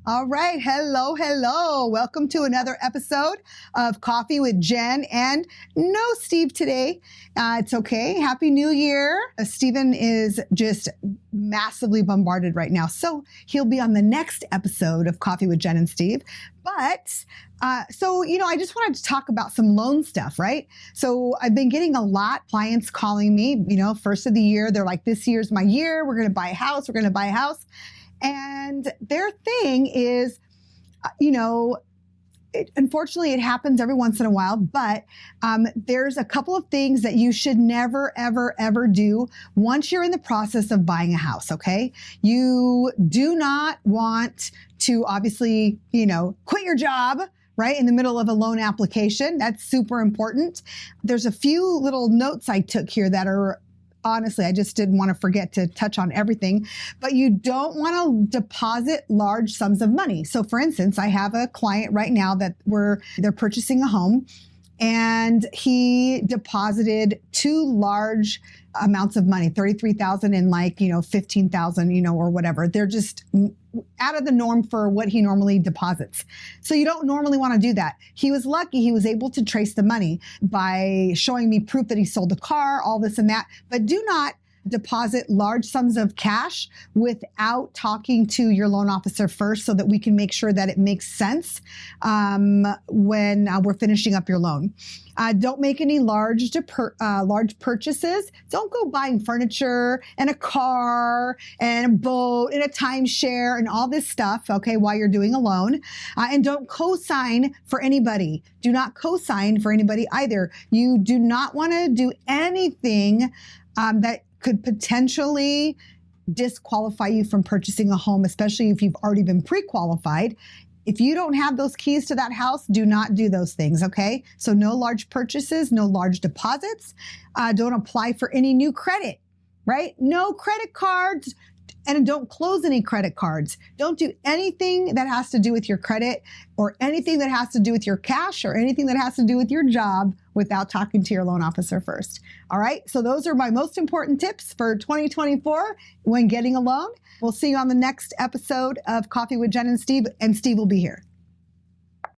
All right. Hello, hello. Welcome to another episode of Coffee with Jen and no Steve today. It's okay. Happy New Year. Steven is just massively bombarded right now. So he'll be on the next episode of Coffee with Jen and Steve. But I just wanted to talk about some loan stuff, right? So I've been getting a lot clients calling me, first of the year. They're like, this year's my year. We're going to buy a house. We're going to buy a house. And their thing is, unfortunately, it happens every once in a while, but there's a couple of things that you should never, ever, ever do once you're in the process of buying a house, okay? You do not want to obviously, quit your job, right, in the middle of a loan application. That's super important. There's a few little notes I took here that are honestly, I just didn't want to forget to touch on everything, but you don't want to deposit large sums of money. So for instance, I have a client right now that they're purchasing a home and he deposited two large amounts of money, $33,000 and $15,000, or whatever. They're just out of the norm for what he normally deposits. So you don't normally want to do that. He was lucky he was able to trace the money by showing me proof that he sold the car, all this and that. But do not deposit large sums of cash without talking to your loan officer first so that we can make sure that it makes sense when we're finishing up your loan. Don't make any large purchases. Don't go buying furniture and a car and a boat and a timeshare and all this stuff, okay, while you're doing a loan. And don't co-sign for anybody. Do not co-sign for anybody either. You do not want to do anything that could potentially disqualify you from purchasing a home, especially if you've already been pre-qualified. If you don't have those keys to that house, do not do those things, okay? So no large purchases, no large deposits. Don't apply for any new credit, right? No credit cards, and don't close any credit cards. Don't do anything that has to do with your credit or anything that has to do with your cash or anything that has to do with your job without talking to your loan officer first. All right, so those are my most important tips for 2024 when getting a loan. We'll see you on the next episode of Coffee with Jen and Steve will be here.